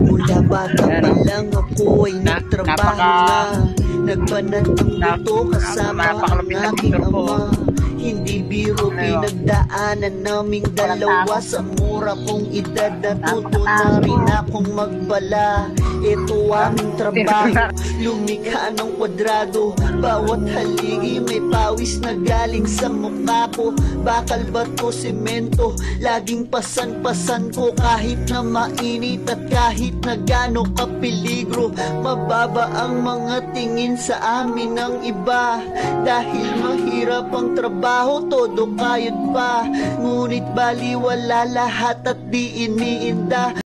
Mula bata pa lang ako ay nagtrabaho na, nagbanat ng buto kasama ang aking ama. Hindi biro pinagdaanan naming dalawa. Sa mura kong edad natuto na rin akong magbala. Ito aming trabaho, lumikha ng kwadrado. Bawat haligi may pawis na galing sa mukha ko. Bakal, bato, semento, laging pasan-pasan ko. Kahit na mainit at kahit na gaano kapeligro, mababa ang mga tingin sa amin ng iba. Dahil mahirap ang trabaho, todo kayod pa. Ngunit baliwala lahat at di iniinda.